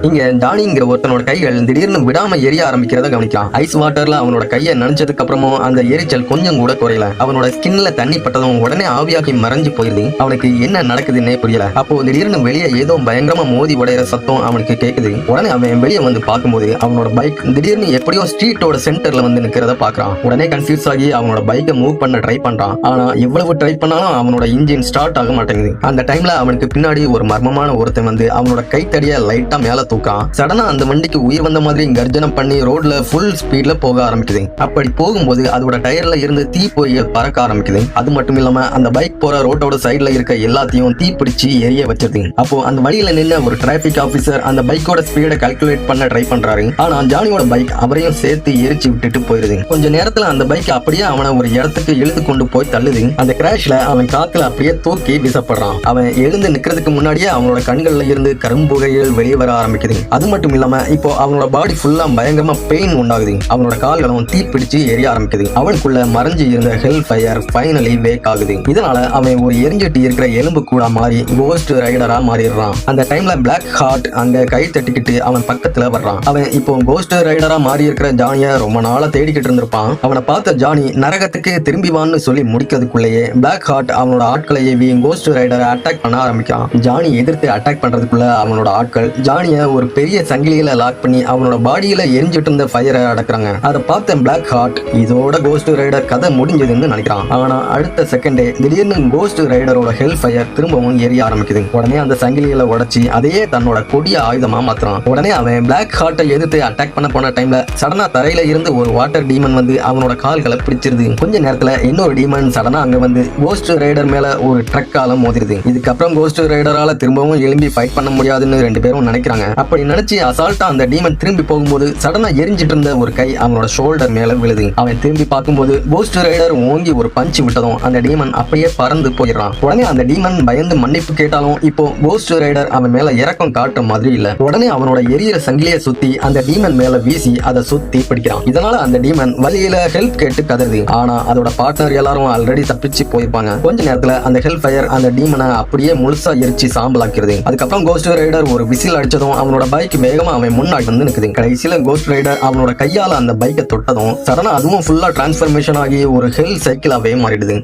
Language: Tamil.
இங்க ஜானிங்கிற ஒருத்தனோட கைகள் திடீர்னு விடாம எரிய ஆரம்பிக்கிறத கவனிக்கலாம். ஐஸ் வாட்டர்ல அவனோட கையை நனைச்சதுக்கு அப்புறமும் அந்த எரிச்சல் கொஞ்சம் கூட குறையல. அவனோட ஸ்கின்ல தண்ணி பட்டதும் உடனே ஆவியாகி மறைஞ்சு போயிருது. அவனுக்கு என்ன நடக்குதுன்னே புரியல. அப்போ திடீர்னு வெளியே ஏதோ பயங்கரமா மோதி உடையிற சத்தம் அவனுக்கு கேக்குது. உடனே அவன் வெளியே வந்து பார்க்கும்போது அவனோட பைக் திடீர்னு எப்படியோ ஸ்ட்ரீட்டோட சென்டர்ல வந்து நிக்கிறத பாக்குறான். உடனே கன்ஃபியூஸ் ஆகி அவனோட பைக்கை மூவ் பண்ண ட்ரை பண்றான். ஆனா எவ்வளவு ட்ரை பண்ணாலும் அவனோட இன்ஜின் ஸ்டார்ட் ஆக மாட்டேங்குது. அந்த டைம்ல அவனுக்கு பின்னாடி ஒரு மர்மமான ஒருத்தன் வந்து அவனோட கைத்தடிய லைட்டா மேல தூக்கான். சடனா அந்த வண்டிக்கு உயிர் வந்த மாதிரி கர்ஜனம் பண்ணி ரோட்ல ஃபுல் ஸ்பீட்ல போக ஆரம்பிக்குது. அப்படி போகும்போது அதோட டயர்ல இருந்து தீ போய் பறக்க ஆரம்பிக்குது. அது மட்டும் இல்லாம அந்த பைக் போற ரோட்டோட சைடுல இருக்க எல்லாத்தையும் தீ பிடிச்சு எரிய வச்சிருது. அப்போ அந்த வழியில நின்ன ஒரு டிராபிக் ஆபீசர் அந்த பைக்கோட ஸ்பீடை கால்குலேட் பண்ண ட்ரை பண்றாரு. ஆனா ஜானியோட பைக் அவரையும் சேர்த்து எரிச்சு விட்டுட்டு போயிருது. கொஞ்ச நேரத்துல அந்த பைக் அப்படியே அவனை ஒரு இடத்துக்கு இழுத்து கொண்டு போய் தள்ளுது. அந்த கிராஷ்ல அவன் காத்துல அப்படியே தூக்கி வீசப்படுறான். அவன் எழுந்து நிக்கிறதுக்கு முன்னாடியே அவனோட கண்கள்ல இருந்து கரும்புகைகள் வெளியே வர ஆரம்பிக்குது. அது மட்டும் இல்லாம இப்போ அவனோட பாடி ஃபுல்லா பயங்கரமா பெயின் உண்டாகுது. அவனோட கால்களும் தீ பிடிச்சு எரிய ஆரம்பிக்குது. அவனுக்குள்ள மறைஞ்சு இருந்த ஹெல் ஃபயர் ஃபைனலி வேக் ஆகுது. இதனால அவன் ஒரு எரிஞ்சிட்டு இருக்கிற எலும்பு கூட மாறி கோஸ்ட் ரைடரா மாறிடுறான். அந்த டைம்ல பிளாக் ஹார்ட் அங்க கை தட்டிக்கிட்டு அவன் பக்கத்துல வர்றான். அவன் இப்போ கோஸ்ட் ரைடரா மாறி இருக்கிற ஜானிய ரொம்ப நாளா தேடிக்கிட்டு இருந்திருப்பான். அவனை பார்த்த ஜானி நரகத்துக்கு திரும்பி வான்னு சொல்லி முடிக்கிறதுக்குள்ளேயே பிளாக் ஹார்ட் அவனோட ஆட்களை ஏவி கோஸ்ட் ரைடரை அட்டாக் பண்ண ஆரம்பிக்கிறான். ஜானி எதிர்த்து அட்டாக் பண்றதுக்குள்ள அவனோட ஆட்கள் ஜானிய ஒரு பெரிய சங்கிலியில லாக் பண்ணி அவனோட பாடியில எரிஞ்சிட்டு இருந்த ஃபயரை அடக்குறாங்க. அதை பார்த்த பிளாக் ஹார்ட் இதோட கோஸ்ட் ரைடர் கதை முடிஞ்சதுன்னு நினைக்கிறான். ஆனா அடுத்த செகண்டே திடீர்னு கோஸ்ட் ரைடரோட ஹெல் ஃபயர் திரும்பவும் எரிய ஆரம்பிக்குது. உடனே அந்த சங்கிலியில உடைச்சி அதையே தன்னோட கொடிய ஆயுதமா மாத்துறான். உடனே அவன் பிளாக் ஹார்ட்டை எதிர்த்து அட்டாக் பண்ண போன டைம்ல சடனா தரையில இருந்து ஒரு வாட்டர் டீமன் வந்து அவனோட கால்களை பிடிச்சிருது. கொஞ்ச நேரத்துல இன்னொரு டீமன் சடனா அங்க வந்து கோஸ்ட் ரைடர் மேல ஒரு ட்ரக்கால மோதிருது. இதுக்கப்புறம் கோஸ்ட் ரைடரால திரும்பவும் எழும்பி ஃபைட் பண்ண முடியாதுன்னு ரெண்டு பேரும் நினைக்கிறாங்க. அப்படி நினைச்சு அசால்ட்டா அந்த டீமன் திரும்பி போகும்போது சடனா எரிஞ்சிட்டு இருந்த ஒரு கை அவனோட ஷோல்டர் மேல விழுது. அவன் திரும்பி பார்க்கும்போது கோஸ்ட் ரைடர் ஓங்கி ஒரு பஞ்ச் விட்டதும் அந்த டீமன் அப்படியே பறந்து போயிடுறான். உடனே அந்த டீமன் பயந்து மன்னிப்பு கேட்டாலும் இப்போ கோஸ்ட் ரைடர் அவன் மேல இறக்கம் காட்டுற மாதிரி இல்ல. உடனே அவனோட எரியிற சங்கிலியை சுத்தி அந்த டீமன் மேல வீசி அதை சுத்தி பிடிக்கிறான். இதனால அந்த டீமன் வழியில ஹெல்ப் கேட்டு கதறுது. ஆனா அதோட பார்ட்னர் எல்லாரும் ஆல்ரெடி தப்பிச்சு போயிருப்பாங்க. கொஞ்ச நேரத்துல அந்த ஹெல்ப் ஃபயர் அந்த டீமனை அப்படியே முழுசா எரிச்சு சாம்பலாக்கிறது. அதுக்கப்புறம் கோஸ்ட் ரைடர் ஒரு விசில் அடிச்சதும் அவனோட பைக் வேகமா அவன் முன்னாடி வந்து நிக்குது. கடைசியில கோஸ்ட் ரைடர் அவனோட கையால அந்த பைக்கை தொட்டதும் சடனா அதுவும் ஃபுல்லா டிரான்ஸ்பர்மேஷன் ஆகி ஒரு ஹெல் சைக்கிளாவே மாறிடுது.